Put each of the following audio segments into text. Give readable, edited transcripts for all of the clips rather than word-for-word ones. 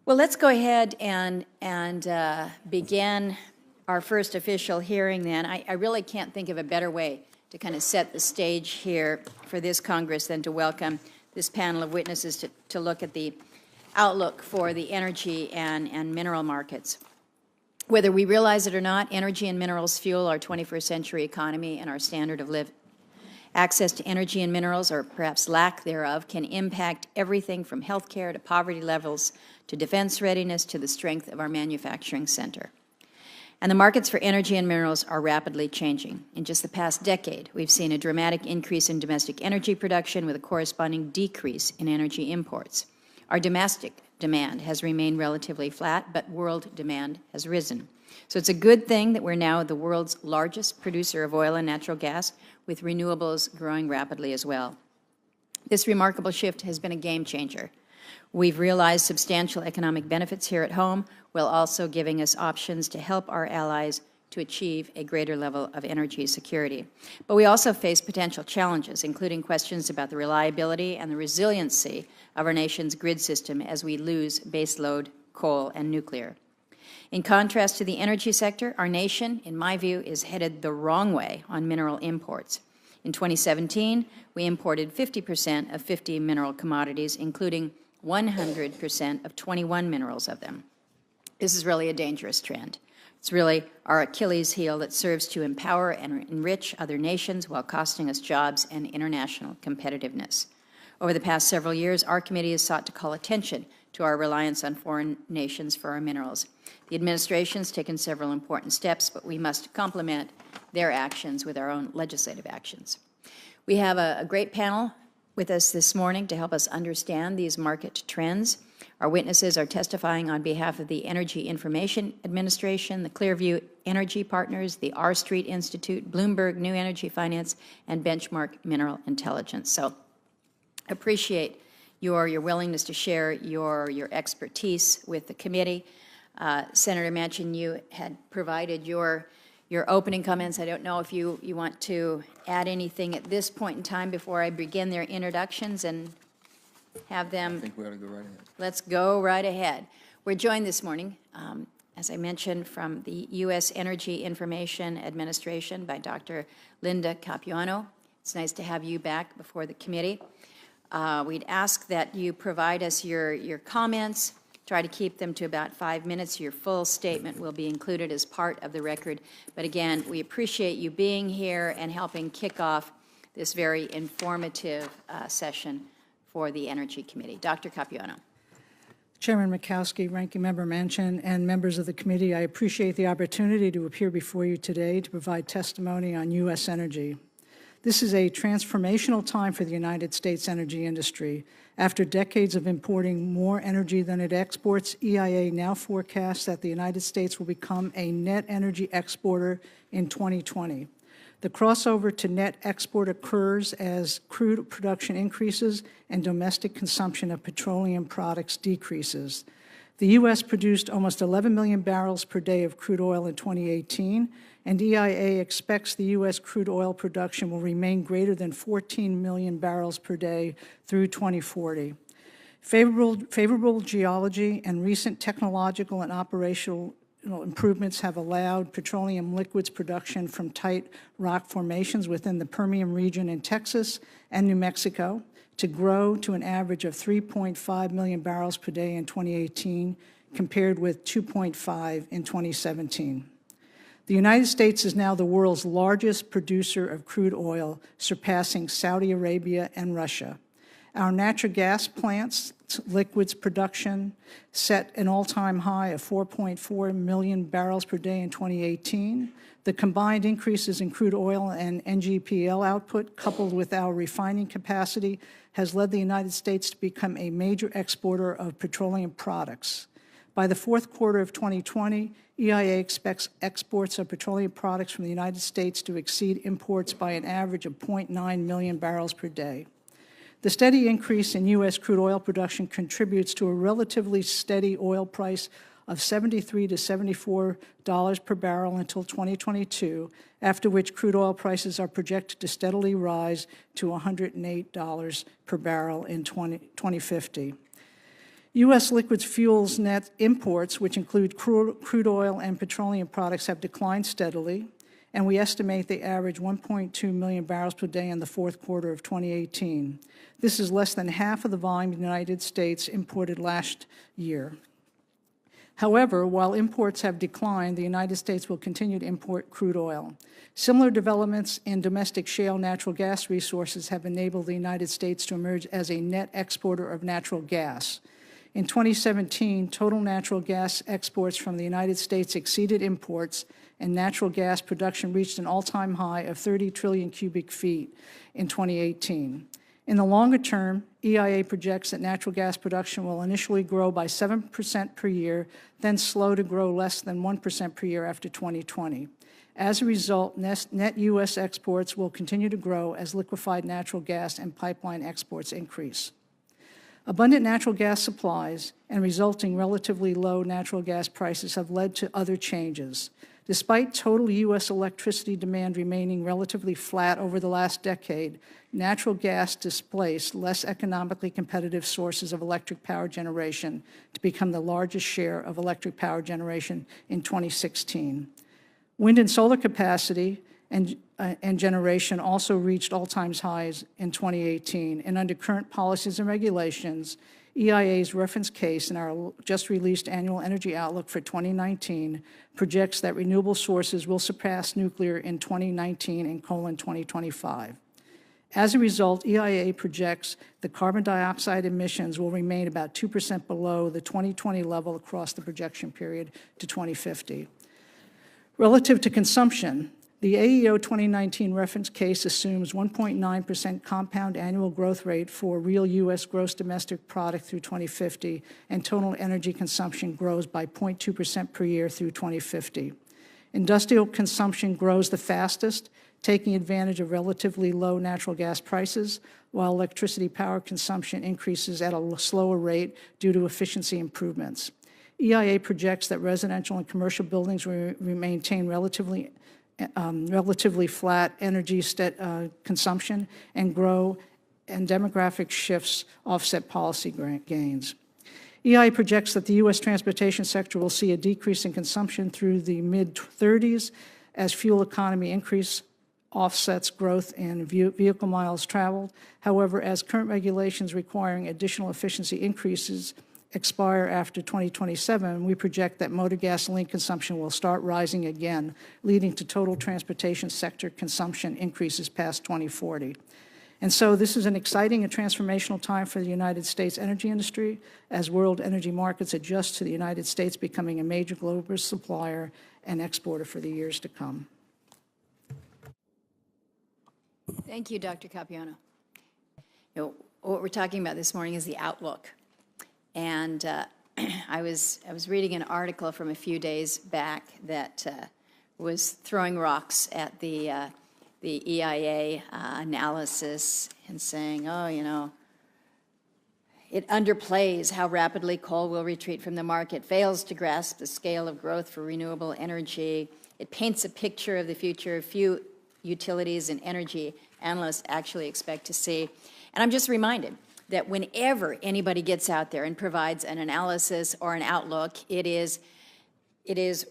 Well, let's go ahead and begin our first official hearing then. I really can't think of a better way to kind of set the stage here for this Congress than to welcome this panel of witnesses to look at the outlook for the energy and mineral markets. Whether we realize it or not, energy and minerals fuel our 21st century economy and our standard of living. Access to energy and minerals, or perhaps lack thereof, can impact everything from healthcare to poverty levels to defense readiness to the strength of our manufacturing center. And the markets for energy and minerals are rapidly changing. In just the past decade, we've seen a dramatic increase in domestic energy production with a corresponding decrease in energy imports. Our domestic demand has remained relatively flat, but world demand has risen. So it's a good thing that we're now the world's largest producer of oil and natural gas, with renewables growing rapidly as well. This remarkable shift has been a game changer. We've realized substantial economic benefits here at home, while also giving us options to help our allies to achieve a greater level of energy security. But we also face potential challenges, including questions about the reliability and the resiliency of our nation's grid system as we lose baseload coal and nuclear. In contrast to the energy sector, our nation, in my view, is headed the wrong way on mineral imports. In 2017, we imported 50% of 50 mineral commodities, including 100% of 21 minerals of them. This is really a dangerous trend. It's really our Achilles heel that serves to empower and enrich other nations while costing us jobs and international competitiveness. Over the past several years, our committee has sought to call attention to our reliance on foreign nations for our minerals. The administration has taken several important steps, but we must complement their actions with our own legislative actions. We have a great panel with us this morning to help us understand these market trends. Our witnesses are testifying on behalf of the Energy Information Administration, the Clearview Energy Partners, the R Street Institute, Bloomberg New Energy Finance, and Benchmark Mineral Intelligence. So appreciate your willingness to share your expertise with the committee. Senator Manchin, you had provided your opening comments. I don't know if you want to add anything at this point in time before I begin their introductions and have them. I think we ought to go right ahead. Let's go right ahead. We're joined this morning, as I mentioned, from the U.S. Energy Information Administration by Dr. Linda Capuano. It's nice to have you back before the committee. We'd ask that you provide us your comments. Try to keep them to about 5 minutes. Your full statement will be included as part of the record. But again, we appreciate you being here and helping kick off this very informative session for the Energy Committee. Dr. Capuano. Chairman Murkowski, Ranking Member Manchin, and members of the committee, I appreciate the opportunity to appear before you today to provide testimony on U.S. energy. This is a transformational time for the United States energy industry. After decades of importing more energy than it exports, EIA now forecasts that the United States will become a net energy exporter in 2020. The crossover to net export occurs as crude production increases and domestic consumption of petroleum products decreases. The U.S. produced almost 11 million barrels per day of crude oil in 2018, and EIA expects the U.S. crude oil production will remain greater than 14 million barrels per day through 2040. Favorable geology and recent technological and operational improvements have allowed petroleum liquids production from tight rock formations within the Permian region in Texas and New Mexico to grow to an average of 3.5 million barrels per day in 2018, compared with 2.5 in 2017. The United States is now the world's largest producer of crude oil, surpassing Saudi Arabia and Russia. Our natural gas plants' liquids production set an all-time high of 4.4 million barrels per day in 2018. The combined increases in crude oil and NGPL output, coupled with our refining capacity, has led the United States to become a major exporter of petroleum products. By the fourth quarter of 2020, EIA expects exports of petroleum products from the United States to exceed imports by an average of 0.9 million barrels per day. The steady increase in U.S. crude oil production contributes to a relatively steady oil price of $73 to $74 per barrel until 2022, after which crude oil prices are projected to steadily rise to $108 per barrel in 2050. U.S. liquid fuels net imports, which include crude oil and petroleum products, have declined steadily, and we estimate they average 1.2 million barrels per day in the fourth quarter of 2018. This is less than half of the volume the United States imported last year. However, while imports have declined, the United States will continue to import crude oil. Similar developments in domestic shale natural gas resources have enabled the United States to emerge as a net exporter of natural gas. In 2017, total natural gas exports from the United States exceeded imports, and natural gas production reached an all-time high of 30 trillion cubic feet in 2018. In the longer term, EIA projects that natural gas production will initially grow by 7% per year, then slow to grow less than 1% per year after 2020. As a result, net U.S. exports will continue to grow as liquefied natural gas and pipeline exports increase. Abundant natural gas supplies and resulting relatively low natural gas prices have led to other changes. Despite total U.S. electricity demand remaining relatively flat over the last decade, natural gas displaced less economically competitive sources of electric power generation to become the largest share of electric power generation in 2016. Wind and solar capacity and generation also reached all-time highs in 2018, and under current policies and regulations, EIA's reference case in our just-released annual energy outlook for 2019 projects that renewable sources will surpass nuclear in 2019 and 2025. As a result, EIA projects the carbon dioxide emissions will remain about 2% below the 2020 level across the projection period to 2050. Relative to consumption, the AEO 2019 reference case assumes 1.9% compound annual growth rate for real U.S. gross domestic product through 2050, and total energy consumption grows by 0.2% per year through 2050. Industrial consumption grows the fastest, taking advantage of relatively low natural gas prices, while electricity power consumption increases at a slower rate due to efficiency improvements. EIA projects that residential and commercial buildings will maintain relatively flat energy consumption and grow, and demographic shifts offset policy gains. EIA projects that the U.S. transportation sector will see a decrease in consumption through the mid-30s as fuel economy increase offsets growth in vehicle miles traveled. However, as current regulations requiring additional efficiency increases expire after 2027, we project that motor gasoline consumption will start rising again, leading to total transportation sector consumption increases past 2040. And so this is an exciting and transformational time for the United States energy industry as world energy markets adjust to the United States becoming a major global supplier and exporter for the years to come. Thank you, Dr. Capuano. What we're talking about this morning is the outlook. And I was reading an article from a few days back that was throwing rocks at the EIA analysis and saying, oh, you know, it underplays how rapidly coal will retreat from the market, fails to grasp the scale of growth for renewable energy. It paints a picture of the future few utilities and energy analysts actually expect to see. And I'm just reminded that whenever anybody gets out there and provides an analysis or an outlook, it is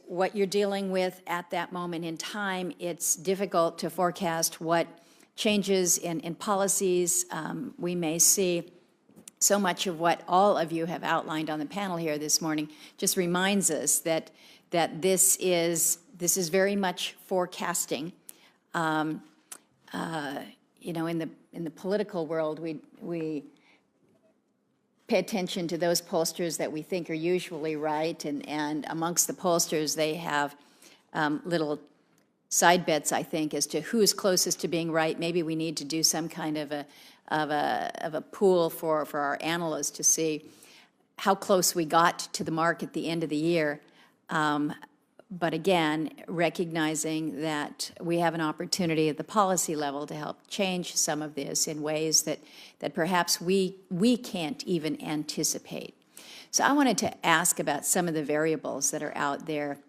what you're dealing with at that moment in time. It's difficult to forecast what changes in policies we may see. So much of what all of you have outlined on the panel here this morning just reminds us that this is very much forecasting. You know, in the political world, we pay attention to those pollsters that we think are usually right, and amongst the pollsters, they have little side bets, I think, as to who's closest to being right. Maybe we need to do some kind of a pool for our analysts to see how close we got to the mark at the end of the year. But again, recognizing that we have an opportunity at the policy level to help change some of this in ways that perhaps we can't even anticipate. So I wanted to ask about some of the variables that are out there.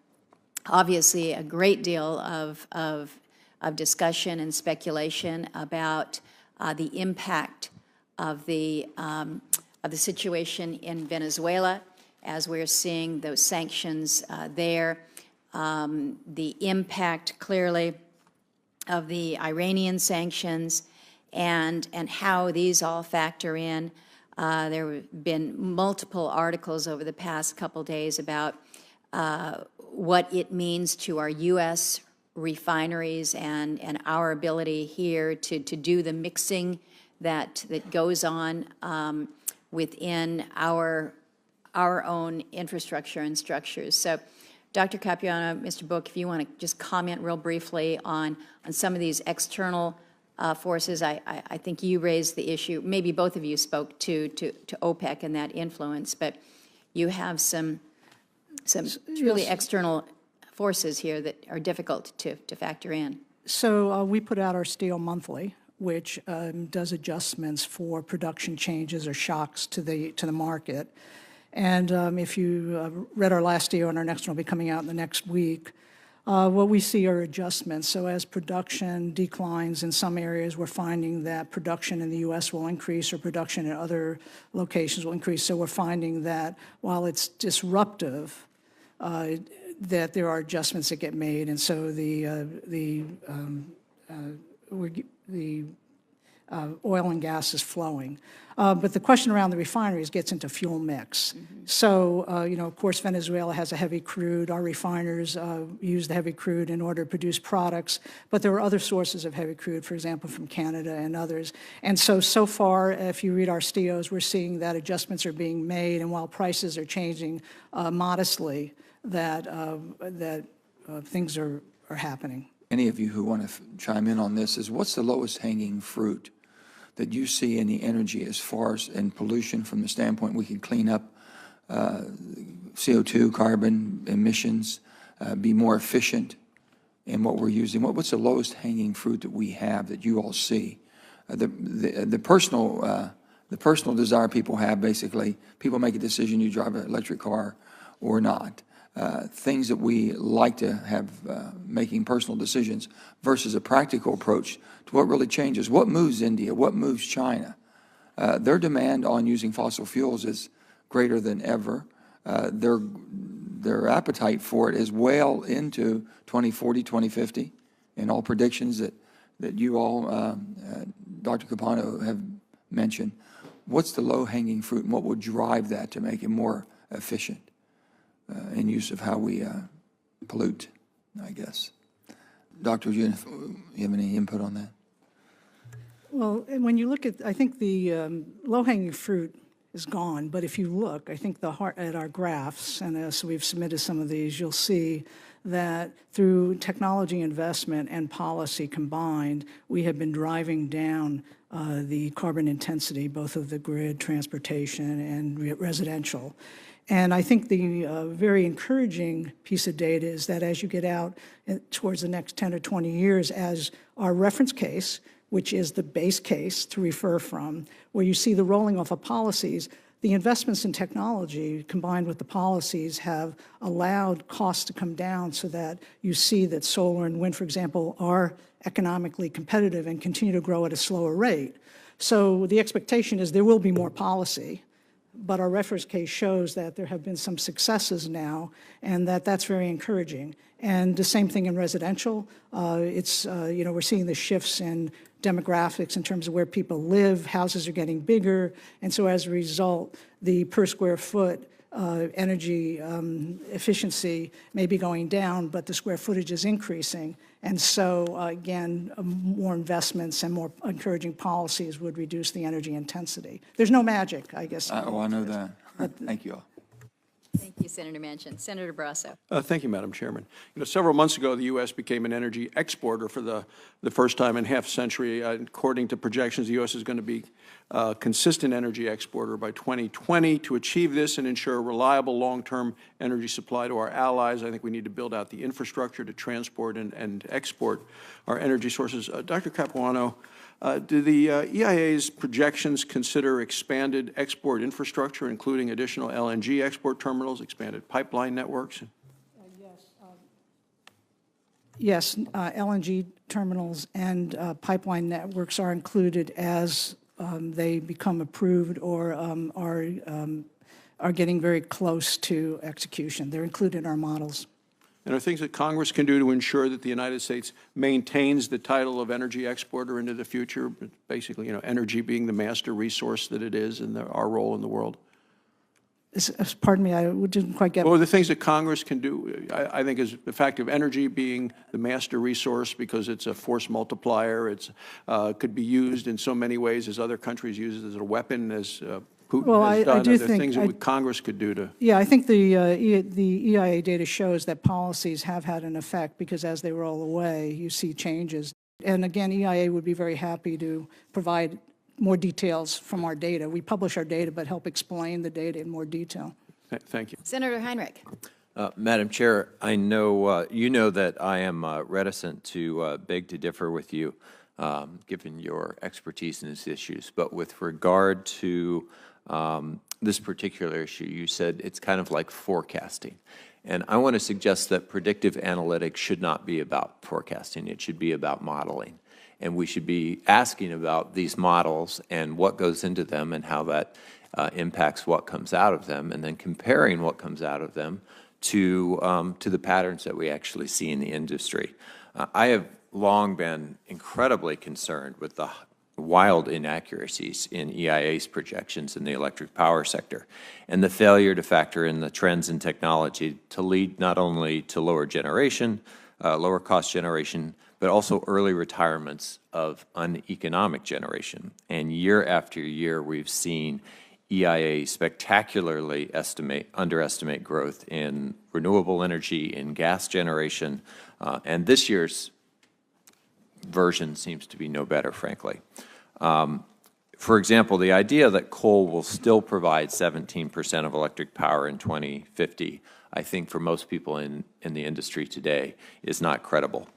Obviously, a great deal of discussion and speculation about the impact of the of the situation in Venezuela, as we're seeing those sanctions there, the impact clearly of the Iranian sanctions, and how these all factor in. There have been multiple articles over the past couple days about what it means to our U.S. refineries and our ability here to do the mixing that goes on within our own infrastructure and structures. So, Dr. Capuano, Mr. Book, if you want to just comment real briefly on some of these external forces. I think you raised the issue, maybe both of you spoke to OPEC and that influence, but you have some truly external forces here that are difficult to factor in. So we put out our Steel Monthly, which does adjustments for production changes or shocks to the market. And if you read our last deal, and our next one will be coming out in the next week, what we see are adjustments. So as production declines in some areas, we're finding that production in the U.S. will increase or production in other locations will increase. So we're finding that while it's disruptive, that there are adjustments that get made. And so the oil and gas is flowing. But the question around the refineries gets into fuel mix. Mm-hmm. So, you know, of course, Venezuela has a heavy crude. Our refiners use the heavy crude in order to produce products. But there are other sources of heavy crude, for example, from Canada and others. And so far, if you read our STIOs, we're seeing that adjustments are being made. And while prices are changing modestly, that things are happening. Any of you who want to chime in on this is, what's the lowest hanging fruit that you see in the energy as far as in pollution from the standpoint we can clean up CO2, carbon emissions, be more efficient in what we're using? What's the lowest hanging fruit that we have that you all see? The personal desire people have, basically, people make a decision, you drive an electric car or not. Things that we like to have making personal decisions versus a practical approach to what really changes. What moves India? What moves China? Their demand on using fossil fuels is greater than ever. Their appetite for it is well into 2040, 2050, and all predictions that you all, Dr. Capuano, have mentioned. What's the low-hanging fruit, and what would drive that to make it more efficient in use of how we pollute, I guess? Doctor, do you have any input on that? Well, when you look at, I think the low-hanging fruit is gone, but if you look, I think at our graphs, and as we've submitted some of these, you'll see that through technology investment and policy combined, we have been driving down the carbon intensity, both of the grid, transportation, and residential. And I think the very encouraging piece of data is that as you get out towards the next 10 or 20 years, as our reference case, which is the base case to refer from, where you see the rolling off of policies, the investments in technology combined with the policies have allowed costs to come down so that you see that solar and wind, for example, are economically competitive and continue to grow at a slower rate. So the expectation is there will be more policy, but our reference case shows that there have been some successes now, and that's very encouraging. And the same thing in residential. We're seeing the shifts in demographics in terms of where people live. Houses are getting bigger, and so as a result, the per square foot energy efficiency may be going down, but the square footage is increasing. And so, again, more investments and more encouraging policies would reduce the energy intensity. There's no magic, I guess. I know that. Thank you all. Thank you, Senator Manchin. Senator Barrasso. Thank you, Madam Chairman. You know, several months ago, the U.S. became an energy exporter for the first time in half a century. According to projections, the U.S. is going to be a consistent energy exporter by 2020. To achieve this and ensure a reliable long-term energy supply to our allies, I think we need to build out the infrastructure to transport and export our energy sources. Dr. Capuano, do the EIA's projections consider expanded export infrastructure, including additional LNG export terminals, expanded pipeline networks? Yes, LNG terminals and pipeline networks are included as they become approved or are getting very close to execution. They're included in our models. And are things that Congress can do to ensure that the United States maintains the title of energy exporter into the future, basically, energy being the master resource that it is and our role in the world? Pardon me, I didn't quite get. Well, the things that Congress can do, I think, is the fact of energy being the master resource because it's a force multiplier. It's could be used in so many ways as other countries use it as a weapon, as Putin has done. I do Are there think things that Congress could do to? Yeah, I think the EIA data shows that policies have had an effect because as they roll away, you see changes. And again, EIA would be very happy to provide more details from our data. We publish our data, but help explain the data in more detail. Thank you. Senator Heinrich. Madam Chair, I know you know that I am reticent to beg to differ with you, given your expertise in these issues. But with regard to this particular issue, you said it's kind of like forecasting. And I want to suggest that predictive analytics should not be about forecasting. It should be about modeling. And we should be asking about these models and what goes into them and how that impacts what comes out of them, and then comparing what comes out of them to the patterns that we actually see in the industry. I have long been incredibly concerned with the wild inaccuracies in EIA's projections in the electric power sector and the failure to factor in the trends in technology to lead not only to lower generation, lower cost generation, but also early retirements of uneconomic generation. And year after year, we've seen EIA spectacularly underestimate growth in renewable energy, in gas generation, and this year's version seems to be no better, frankly. For example, the idea that coal will still provide 17% of electric power in 2050, I think for most people in the industry today, is not credible.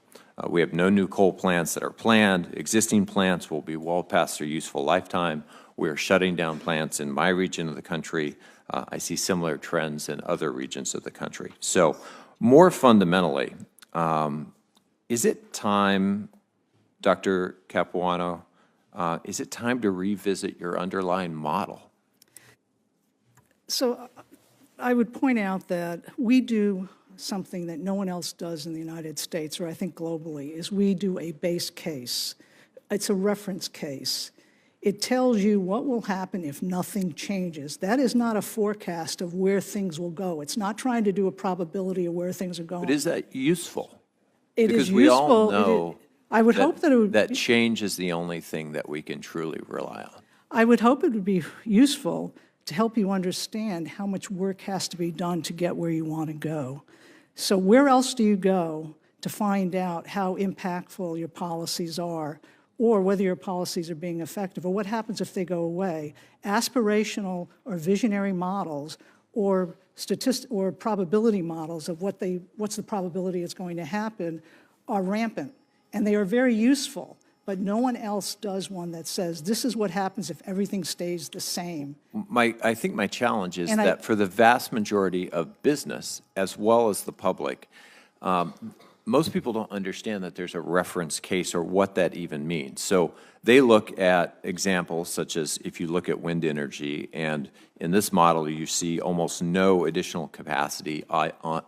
We have no new coal plants that are planned. Existing plants will be well past their useful lifetime. We are shutting down plants in my region of the country. I see similar trends in other regions of the country. So more fundamentally, is it time, Dr. Capuano, is it time to revisit your underlying model? So I would point out that we do something that no one else does in the United States, or I think globally, is we do a base case. It's a reference case. It tells you what will happen if nothing changes. That is not a forecast of where things will go. It's not trying to do a probability of where things are going. But is that useful? It because is we useful. all know I would hope that it would. That change is the only thing that we can truly rely on. I would hope it would be useful to help you understand how much work has to be done to get where you want to go. So where else do you go to find out how impactful your policies are, or whether your policies are being effective, or what happens if they go away? Aspirational or visionary models or or probability models of what's the probability it's going to happen are rampant, and they are very useful, but no one else does one that says this is what happens if everything stays the same. I think my challenge is that for the vast majority of business, as well as the public, most people don't understand that there's a reference case or what that even means. So they look at examples such as if you look at wind energy, and in this model you see almost no additional capacity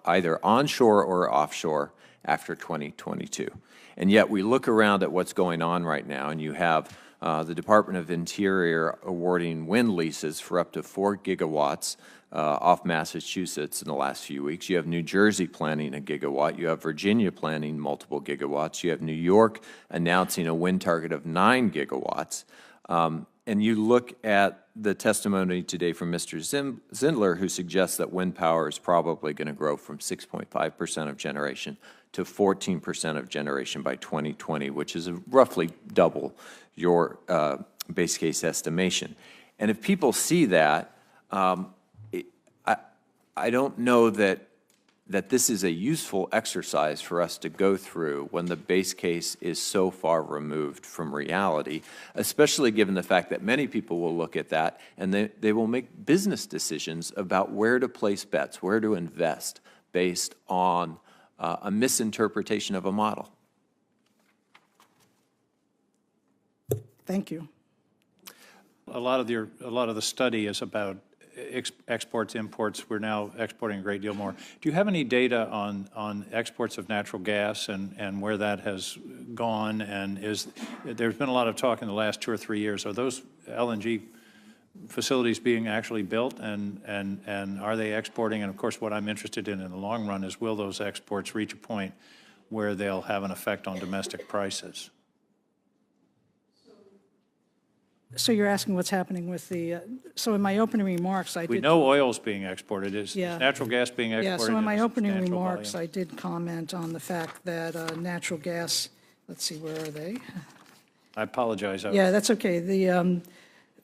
either onshore or offshore after 2022. And yet we look around at what's going on right now, and you have the Department of Interior awarding wind leases for up to 4 gigawatts off Massachusetts in the last few weeks. You have New Jersey planning a gigawatt. You have Virginia planning multiple gigawatts. You have New York announcing a wind target of 9 gigawatts. And you look at the testimony today from Mr. Zindler, who suggests that wind power is probably going to grow from 6.5% of generation to 14% of generation by 2020, which is roughly double your base case estimation. And if people see that, I don't know that this is a useful exercise for us to go through when the base case is so far removed from reality, especially given the fact that many people will look at that and they will make business decisions about where to place bets, where to invest based on a misinterpretation of a model. Thank you. A lot of the study is about exports, imports. We're now exporting a great deal more. Do you have any data on exports of natural gas and where that has gone? And there's been a lot of talk in the last 2 or 3 years. Are those LNG facilities being actually built, and are they exporting? And of course, what I'm interested in the long run is, will those exports reach a point where they'll have an effect on domestic prices? So you're asking what's happening with the, so in my opening remarks, I did. We know oil's being exported. Is Yeah. natural gas being exported? Yeah, so in my opening substantial remarks, volume? I did comment on the fact that natural gas, let's see, where are they? I apologize. Yeah, that's okay.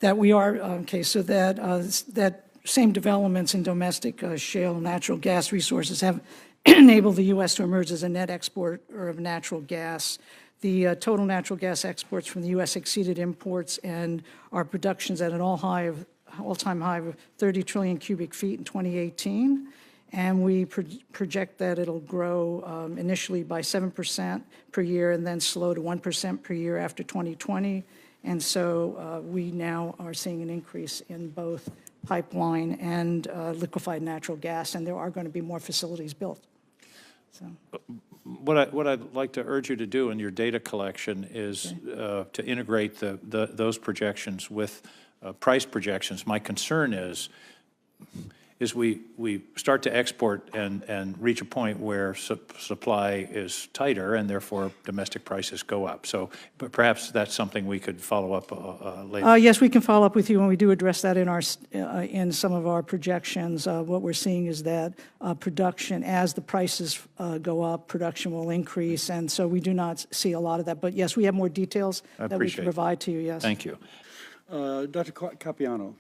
That we are, okay, so that same developments in domestic shale natural gas resources have enabled the U.S. to emerge as a net exporter of natural gas. The total natural gas exports from the U.S. exceeded imports, and our production's at an all-time high of 30 trillion cubic feet in 2018. And we project that it'll grow initially by 7% per year and then slow to 1% per year after 2020. And so we now are seeing an increase in both pipeline and liquefied natural gas, and there are going to be more facilities built. So. What I'd like to urge you to do in your data collection is to integrate those projections with price projections. My concern is we start to export and reach a point where supply is tighter, and therefore domestic prices go up. So, but perhaps that's something we could follow up later. Yes, we can follow up with you when we do address that in some of our projections. What we're seeing is that production, as the prices go up, production will increase, and so we do not see a lot of that. But yes, we have more details that we can provide to you. Yes. Thank you. Dr. Capuano.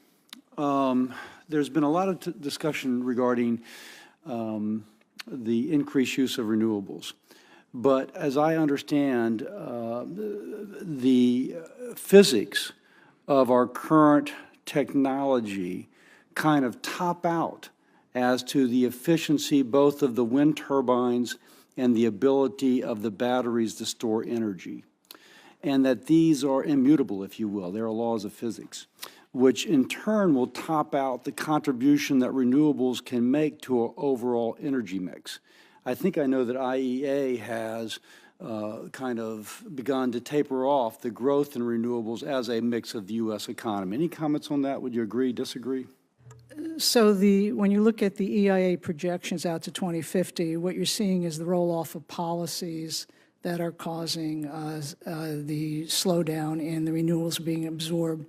There's been a lot of discussion regarding the increased use of renewables. But as I understand, the physics of our current technology kind of top out as to the efficiency both of the wind turbines and the ability of the batteries to store energy. And that these are immutable, if you will. They are laws of physics, which in turn will top out the contribution that renewables can make to our overall energy mix. I think I know that IEA has kind of begun to taper off the growth in renewables as a mix of the U.S. economy. Any comments on that? Would you agree, disagree? So when you look at the EIA projections out to 2050, what you're seeing is the roll-off of policies that are causing the slowdown in the renewables being absorbed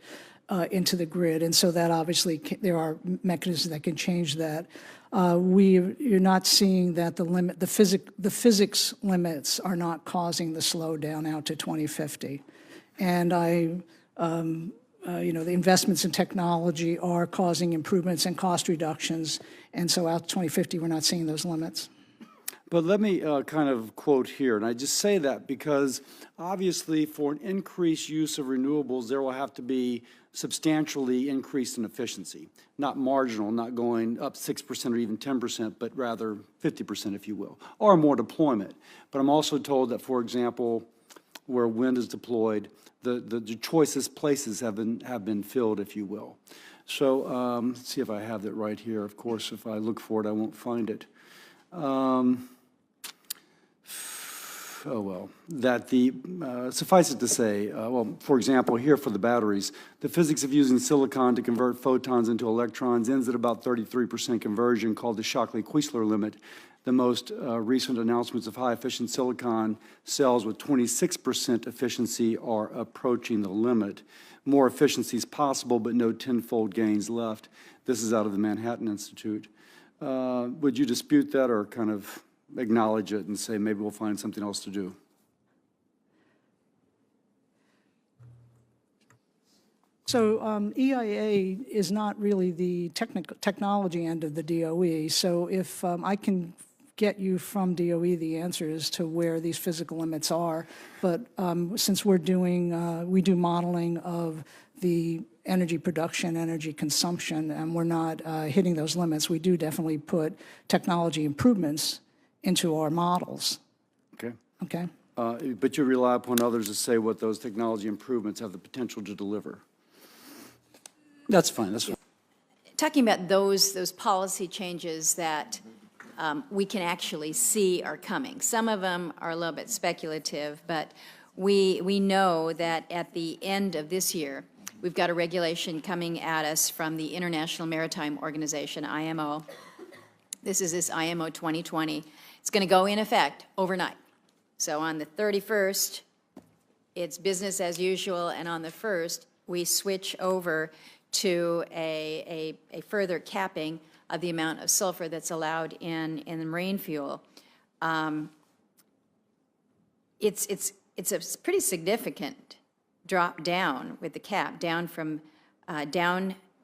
into the grid, and so that obviously there are mechanisms that can change that. You're not seeing that the physics limits are not causing the slowdown out to 2050, and the investments in technology are causing improvements and cost reductions, and so out to 2050 we're not seeing those limits. But let me kind of quote here, and I just say that because obviously for an increased use of renewables, there will have to be substantially increased in efficiency, not marginal, not going up 6% or even 10%, but rather 50%, if you will, or more deployment. But I'm also told that, for example, where wind is deployed, the choicest places have been filled, if you will. So let's see if I have that right here. Of course, if I look for it, I won't find it. Suffice it to say, well, for example, here for the batteries, the physics of using silicon to convert photons into electrons ends at about 33% conversion, called the Shockley-Queisler limit. The most recent announcements of high-efficient silicon cells with 26% efficiency are approaching the limit. More efficiency is possible, but no tenfold gains left. This is out of the Manhattan Institute. Would you dispute that or kind of acknowledge it and say maybe we'll find something else to do? So EIA is not really the technology end of the DOE. So if I can get you from DOE the answers to where these physical limits are, but since we do modeling of the energy production, energy consumption, and we're not hitting those limits, we do definitely put technology improvements into our models. Okay. Okay. But you rely upon others to say what those technology improvements have the potential to deliver. That's fine, that's fine. talking about those policy changes that we can actually see are coming. Some of them are a little bit speculative, but we know that at the end of this year, we've got a regulation coming at us from the International Maritime Organization, IMO. This is this IMO 2020. It's going to go in effect overnight. So on the 31st, it's business as usual, and on the 1st, we switch over to a further capping of the amount of sulfur that's allowed in the marine fuel. It's a pretty significant drop down with the cap, down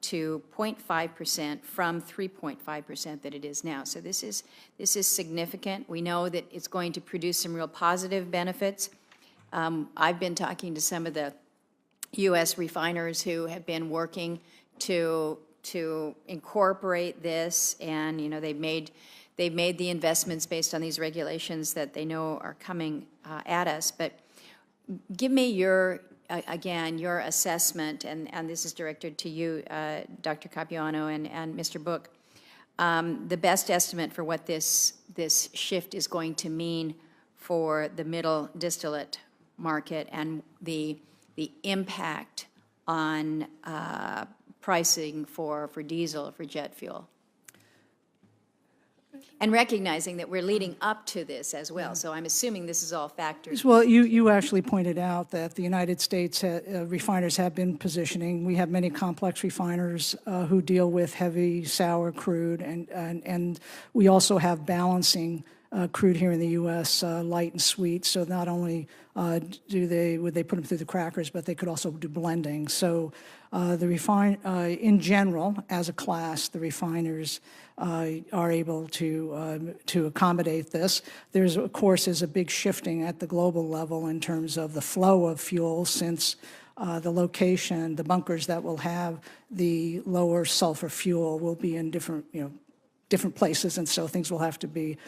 to 0.5% from 3.5% that it is now. So this is significant. We know that it's going to produce some real positive benefits. I've been talking to some of the U.S. refiners who have been working to incorporate this, and you know they've made the investments based on these regulations that they know are coming at us. But give me your assessment, and this is directed to you, Dr. Capuano and Mr. Book, the best estimate for what this shift is going to mean for the middle distillate market and the impact on pricing for diesel, for jet fuel. And recognizing that we're leading up to this as well. So I'm assuming this is all factored. Well, you actually pointed out that the United States refiners have been positioning. We have many complex refiners who deal with heavy, sour crude, and we also have balancing crude here in the U.S., light and sweet. So not only would they put them through the crackers, but they could also do blending. So in general, as a class, the refiners are able to accommodate this. There's, of course, is a big shifting at the global level in terms of the flow of fuel, since the location, the bunkers that will have the lower sulfur fuel will be in different places, and so things will have to be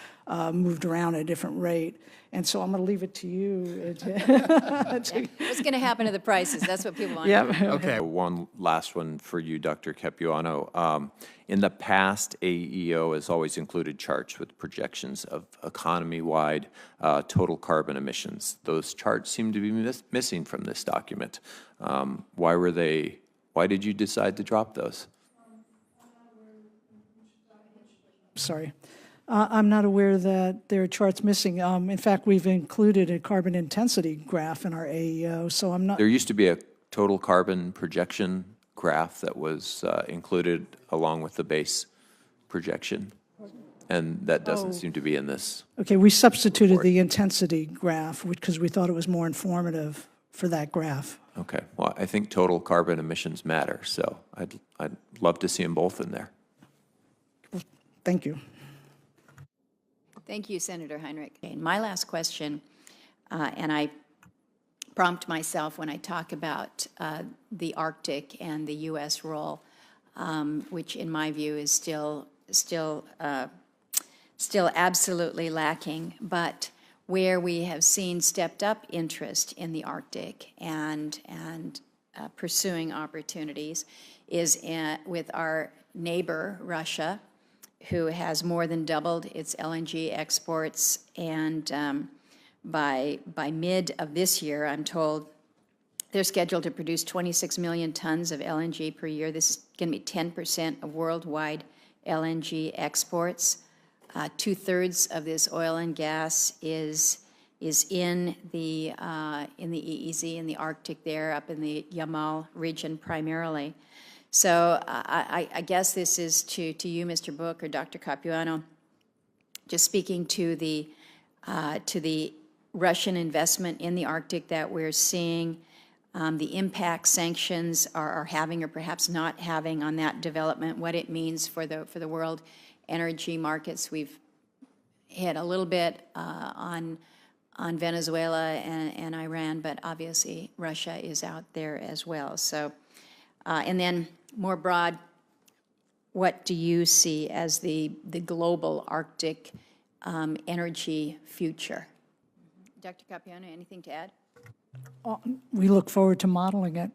moved around at a different rate. And so I'm going to leave it to you. What's going to happen to the prices? That's what people want to know. Okay, one last one for you, Dr. Capuano. In the past, AEO has always included charts with projections of economy-wide total carbon emissions. Those charts seem to be missing from this document. Why did you decide to drop those? Sorry. I'm not aware that there are charts missing. In fact, we've included a carbon intensity graph in our AEO, so I'm not... There used to be a total carbon projection graph that was included along with the base projection, and that doesn't seem to be in this. Okay, we substituted the intensity graph because we thought it was more informative for that graph. Okay, well, I think total carbon emissions matter, so I'd love to see them both in there. Thank you. Thank you, Senator Heinrich. And my last question, and I prompt myself when I talk about the Arctic and the U.S. role, which in my view is still absolutely lacking, but where we have seen stepped up interest in the Arctic and pursuing opportunities is with our neighbor, Russia, who has more than doubled its LNG exports, and by mid of this year, I'm told, they're scheduled to produce 26 million tons of LNG per year. This is going to be 10% of worldwide LNG exports. 2/3 of this oil and gas is in the EEZ, in the Arctic there, up in the Yamal region primarily. So I guess this is to you, Mr. Book, or Dr. Capuano, just speaking to the Russian investment in the Arctic that we're seeing, the impact sanctions are having or perhaps not having on that development, what it means for the world energy markets. We've hit a little bit on Venezuela and Iran, but obviously Russia is out there as well. So, and then more broad, what do you see as the global Arctic energy future? Dr. Capuano, anything to add? We look forward to modeling it.